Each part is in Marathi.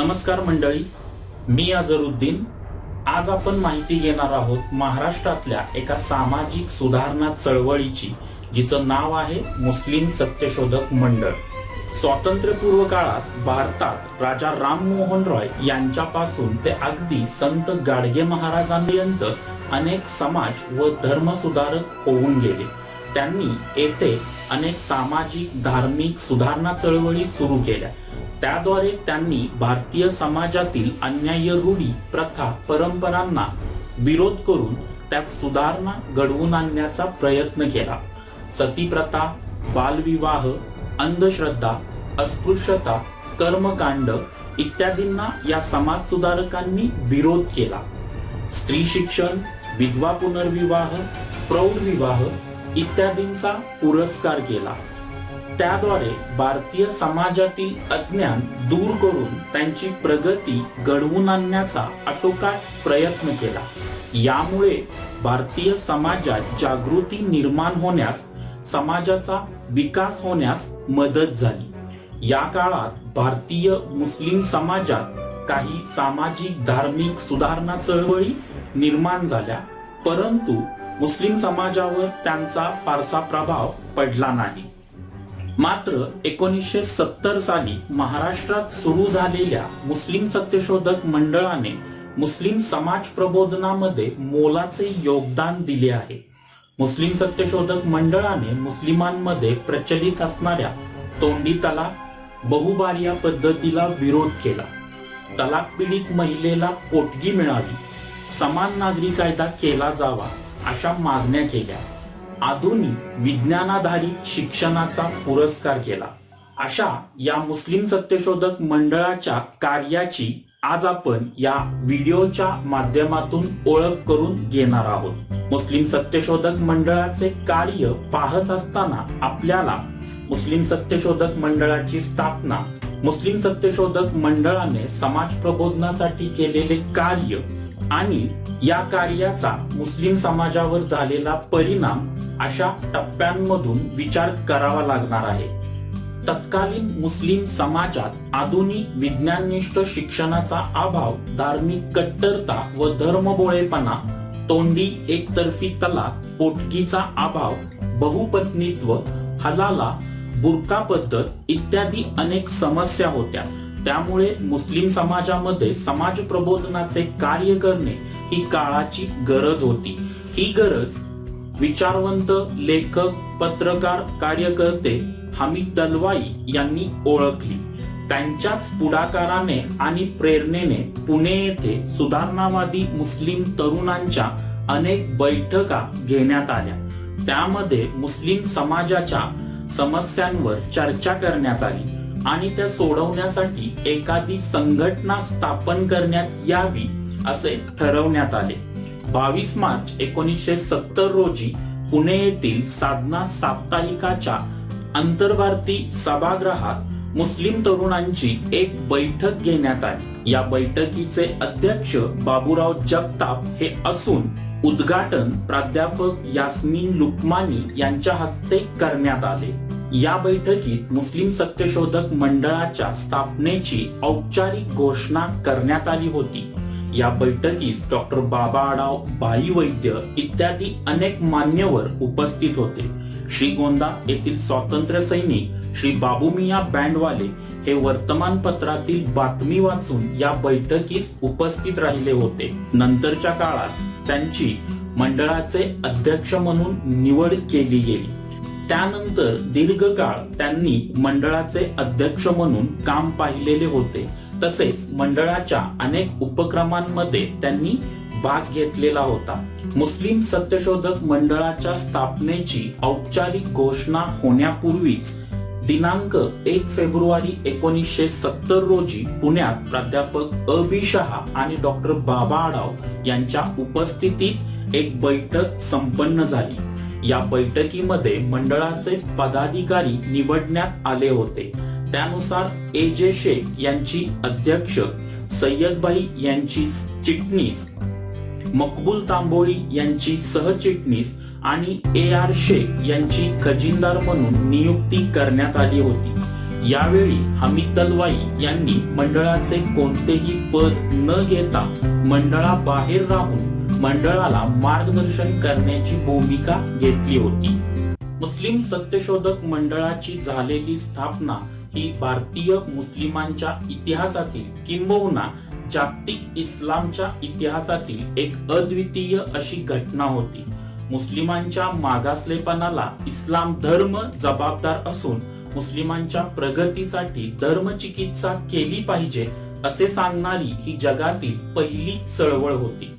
नमस्कार मंडळी, मी अझरुद्दीन। आज आपण माहिती घेणार आहोत महाराष्ट्रातल्या एका सामाजिक सुधारणा चळवळीची, जिचं नाव आहे मुस्लिम सत्यशोधक मंडळ। स्वातंत्र्यपूर्व काळात भारतात राजा राममोहन रॉय यांच्यापासून ते अगदी संत गाडगे महाराजांपर्यंत अनेक समाज व धर्मसुधारक होऊन गेले। त्यांनी येथे अनेक सामाजिक धार्मिक सुधारणा चळवळी सुरू केल्या। त्याद्वारे त्यांनी भारतीय समाजातील अन्याय्य रूढी प्रथा परंपरांना विरोध करून त्यात सुधारणा घडवून आणण्याचा प्रयत्न केला। सतीप्रथा, बालविवाह, अंधश्रद्धा, अस्पृश्यता, कर्मकांड इत्यादींना या समाज सुधारकांनी विरोध केला। स्त्री शिक्षण, विधवा पुनर्विवाह, प्रौढ विवाह इत्यादींचा पुरस्कार केला। त्याद्वारे भारतीय समाजातील अज्ञान दूर करून त्यांची प्रगती घडवून आणण्याचा आटोकाट प्रयत्न केला। यामुळे भारतीय समाजात जागृती निर्माण होण्यास, समाजाचा विकास होण्यास मदत झाली। या काळात भारतीय मुस्लिम समाजात काही सामाजिक धार्मिक सुधारणा चळवळी निर्माण झाल्या, परंतु मुस्लिम समाजावर त्यांचा फारसा प्रभाव पडला नाही। मात्र 1970 साली महाराष्ट्रात सुरू झालेल्या मुस्लिम सत्यशोधक मंडळाने मुस्लिम समाज प्रबोधनामध्ये मोलाचे योगदान दिले आहे। मुस्लिम सत्यशोधक मंडळाने मुस्लिमांमध्ये प्रचलित असणाऱ्या तोंडी तलाक, बहुबार्या पद्धतीला विरोध केला। तलाक पीडित महिलेला पोटगी मिळावी, समान नागरी कायदा केला जावा अशा मागण्या केल्या। आधुनिक विज्ञानाधारित शिक्षणाचा पुरस्कार केला। अशा या मुस्लिम सत्यशोधक मंडळाच्या कार्याची आज आपण या व्हिडिओच्या माध्यमातून ओळख करून घेणार आहोत। मुस्लिम सत्यशोधक मंडळाचे कार्य पाहत असताना आपल्याला मुस्लिम सत्यशोधक मंडळाची स्थापना, मुस्लिम सत्यशोधक मंडळाने समाज प्रबोधनासाठी केलेले कार्य आणि या कार्याचा मुस्लिम समाजावर झालेला परिणाम अशा टप्प्यांमधून विचार करावा लागणार आहे। तत्कालीन मुस्लिम समाजात आधुनिक विज्ञाननिष्ठ शिक्षणाचा अभाव, धार्मिक कट्टरता व धर्मबोळेपणा, तोंडी एकतर्फी तलाक, पोटगीचा अभाव, बहुपत्नीत्व, हलाला, बुरका पद्धत इत्यादी अनेक समस्या होत्या। त्यामुळे मुस्लिम समाजामध्ये समाज प्रबोधनाचे कार्य करणे ही काळाची गरज होती। ही गरज विचारवंत लेखक, पत्रकार, कार्यकर्ते हमीद दलवाई यांनी ओळखली। त्यांच्याच पुढाकाराने आणि प्रेरणेने पुणे येथे सुधारणावादी मुस्लिम तरुणांच्या अनेक बैठका घेण्यात आल्या। त्यामध्ये मुस्लिम समाजाच्या समस्यांवर चर्चा करण्यात आली आणि त्या सोडवण्यासाठी एखादी संघटना स्थापन करण्यात यावी असे ठरवण्यात आले। 22 मार्च 1970 रोजी पुणे येथील साधना साप्ताहिकाच्या आंतरभारती सभागृहात मुस्लिम तरुणांची एक बैठक घेण्यात आली। या बैठकीचे अध्यक्ष बाबूराव जगताप हे असून उद्घाटन प्राध्यापक यास्मीन लुकमानी यांच्या हस्ते करण्यात आले। या बैठकीत मुस्लिम सत्यशोधक मंडळाच्या स्थापनेची औपचारिक घोषणा करण्यात आली होती। या बैठकीत डॉक्टर बाबा आढाव, भाई वैद्य इत्यादी अनेक मान्यवर उपस्थित होते। श्रीगोंदा येथील स्वातंत्र्य सैनिक श्री बाबूमिया बँडवाले हे वर्तमानपत्रातील बातमी वाचून या बैठकीस उपस्थित राहिले होते। नंतरच्या काळात त्यांची मंडळाचे अध्यक्ष म्हणून निवड केली गेली। त्यानंतर दीर्घकाळ त्यांनी मंडळाचे अध्यक्ष म्हणून काम पाहिलेले होते। तसेच मंडळाच्या अनेक उपक्रमांमध्ये त्यांनी भाग घेतलेला होता। मुस्लिम सत्यशोधक मंडळाच्या स्थापनेची औपचारिक घोषणा होण्यापूर्वीच दिनांक 1 फेब्रुवारी 1970 रोजी पुण्यात प्राध्यापक अ.बी. शहा आणि डॉक्टर बाबा आढाव यांच्या उपस्थितीत एक बैठक संपन्न झाली। या बैठकीमध्ये मंडळाचे पदाधिकारी निवडण्यात आले होते। त्यानुसार ए.जे. शेख यांची अध्यक्ष, सय्यदभाई यांची चिटणीस, मकबूल तांबोळी यांची सहचिटणीस आणि ए.आर. शेख यांची खजिनदार म्हणून नियुक्ती करण्यात आली होती। यावेळी हमीद दलवाई यांनी मंडळाचे कोणतेही पद न घेता मंडळाबाहेर राहून मंडळाला मार्गदर्शन करण्याची भूमिका घेतली होती. मुस्लिम सत्यशोधक मंडळाची झालेली स्थापना ही भारतीय मुस्लिमांच्या इतिहासातील किंबहुना जागतिक इस्लामच्या इतिहासातील एक अद्वितीय अशी घटना होती. मुस्लिमांच्या मागासलेपणाला इस्लाम धर्म जबाबदार असून मुस्लिमांच्या प्रगतीसाठी धर्मचिकित्सा केली पाहिजे असे सांगणारी ही जगातील पहिली चळवळ होती.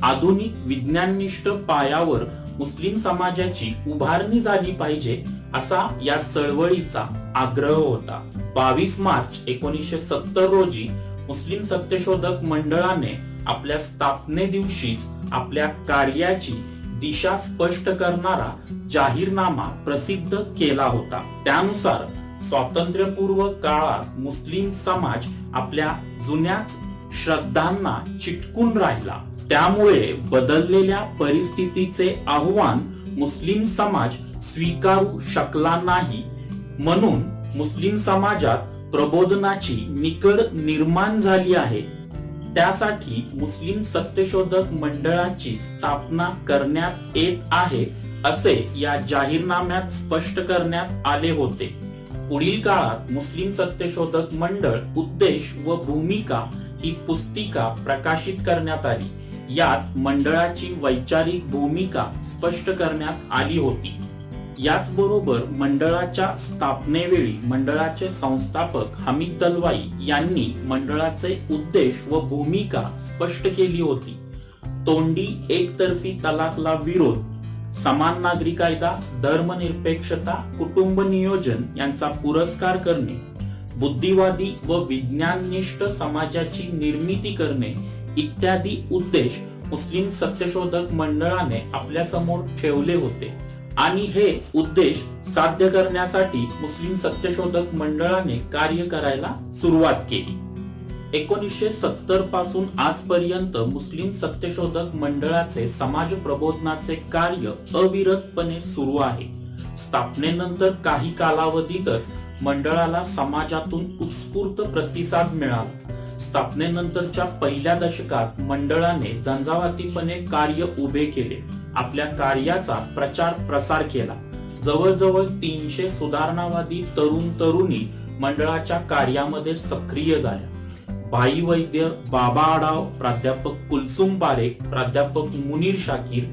आधुनिक विज्ञाननिष्ठ पायावर मुस्लिम समाजाची उभारणी झाली पाहिजे असा या चळवळीचा आग्रह होता. 22 मार्च 1970 रोजी मुस्लिम सत्यशोधक मंडळाने आपल्या स्थापने दिवशीच आपल्या कार्याची दिशा स्पष्ट करणारा जाहीरनामा प्रसिद्ध केला होता. त्यानुसार स्वातंत्र्यपूर्व काळात मुस्लिम समाज आपल्या जुन्याच श्रद्धांना चिटकून राहिला. त्यामुळे बदललेल्या परिस्थितीचे आव्हान मुस्लिम समाज स्वीकारू शकला नाही. म्हणून मुस्लिम समाजात प्रबोधनाची निकड निर्माण झाली आहे. त्यासाठी मुस्लिम सत्यशोधक मंडळाची स्थापना करण्यात येत आहे असे या जाहीरनाम्यात स्पष्ट करण्यात आले होते. पुढील काळात मुस्लिम सत्यशोधक मंडळ उद्देश व भूमिका ही पुस्तिका प्रकाशित करण्यात आली. यात मंडळाची वैचारिक भूमिका स्पष्ट करण्यात आली होती. याचबरोबर मंडळाच्या स्थापनेवेळी मंडळाचे संस्थापक हमीद दलवाई यांनी मंडळाचे उद्देश व भूमिका स्पष्ट केली होती. तोंडी एकतर्फी तलाकला विरोध, समान नागरी कायदा, धर्मनिरपेक्षता, कुटुंब नियोजन यांचा पुरस्कार करणे, बुद्धिवादी व विज्ञाननिष्ठ समाजाची निर्मिती करणे इत्यादी उद्देश मुस्लिम सत्यशोधक मंडळाने आपल्या समोर ठेवले होते आणि हे उद्देश साध्य करण्यासाठी मुस्लिम सत्यशोधक मंडळाने कार्य करायला सुरुवात केली. 1970 पासून आजपर्यंत मुस्लिम सत्यशोधक मंडळाचे समाज प्रबोधनाचे कार्य अविरतपणे सुरू आहे. स्थापनेनंतर काही कालावधीतच मंडळाला समाजातून उत्स्फूर्त प्रतिसाद मिळाला. स्थापनेनंतरच्या पहिल्या दशकात मंडळाने झंझावातीपणे कार्य उभे केले. आपल्या कार्याचा प्रचार प्रसार केला. जवळजवळ 300 सुधारणावादी तरुण तरुणी मंडळाच्या कार्यामध्ये सक्रिय झाल्या. भाई वैद्य, बाबा आडाव, प्राध्यापक कुलसुम पारेख, प्राध्यापक मुनीर शाकीर,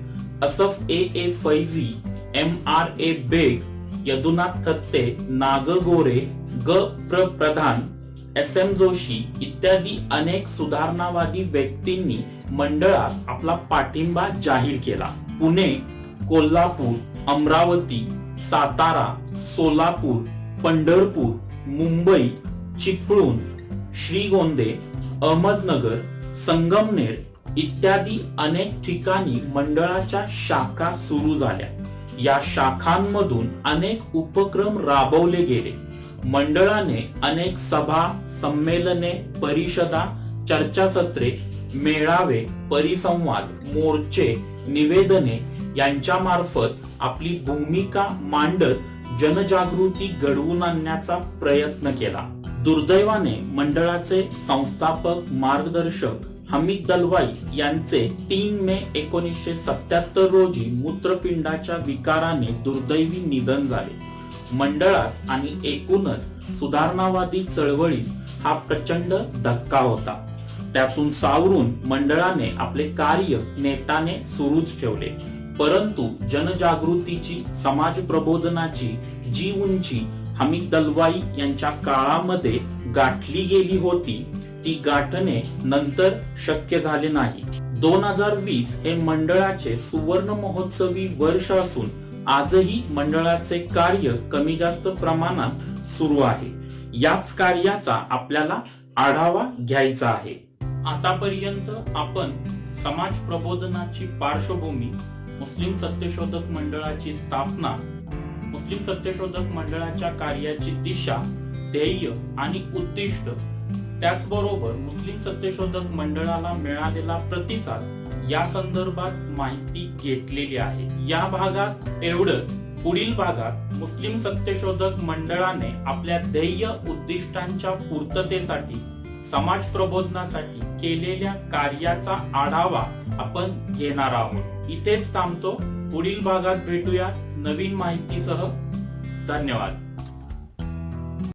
असफ ए फैजी, MRA बेग, यदुनाथ थत्ते, नाग गोरे, ग प्रधान, SM जोशी इत्यादी अनेक सुधारणावादी व्यक्तींनी मंडळास आपला पाठिंबा जाहीर केला. पुणे, कोल्हापूर, अमरावती, सातारा, सोलापूर, पंढरपूर, मुंबई, चिपळूण, श्रीगोंदे, अहमदनगर, संगमनेर इत्यादी अनेक ठिकाणी मंडळाच्या शाखा सुरू झाल्या. या शाखांमधून अनेक उपक्रम राबवले गेले. मंडळाने अनेक सभा, संमेलने, परिषदा, चर्चासत्रे, मेळावे, परिसंवाद, मोर्चे, निवेदने यांच्या मार्फत आपली भूमिका मांडत जनजागृती घडवून आणण्याचा प्रयत्न केला. दुर्दैवाने मंडळाचे संस्थापक मार्गदर्शक हमीद दलवाई यांचे 3 मे 1977 रोजी मूत्रपिंडाच्या विकाराने दुर्दैवी निधन झाले. मंडळास आणि एकूणच सुधारणावादी चळवळीस हा प्रचंड धक्का होता. त्यातून सावरून मंडळाने आपले कार्य नेटाने सुरूच ठेवले. परंतु जनजागृतीची, समाज प्रबोधनाची जी उंची हमीद दलवाई यांच्या काळामध्ये गाठली गेली होती ती गाठणे नंतर शक्य झाले नाही. 2020 हे मंडळाचे सुवर्ण महोत्सवी वर्ष असून आजही मंडळाचे कार्य कमी जास्त प्रमाणात सुरू आहे. याच कार्याचा आपल्याला आढावा घ्यायचा आहे. आतापर्यंत आपण समाज प्रबोधनाची पार्श्वभूमी, मुस्लिम सत्यशोधक मंडळाची स्थापना, मुस्लिम सत्यशोधक मंडळाच्या कार्याची दिशा, ध्येय आणि उद्दिष्ट, त्याचबरोबर मुस्लिम सत्यशोधक मंडळाला मिळालेला प्रतिसाद या संदर्भात माहिती घेतलेली आहे. या भागात एवढंच. पुढील भागात मुस्लिम सत्यशोधक मंडळाने आपल्या ध्येय उद्दिष्टांच्या पूर्ततेसाठी समाज प्रबोधनासाठी केलेल्या कार्याचा आढावा आपण घेणार आहोत. इथेच थांबतो. पुढील भागात भेटूया नवीन माहितीसह. धन्यवाद.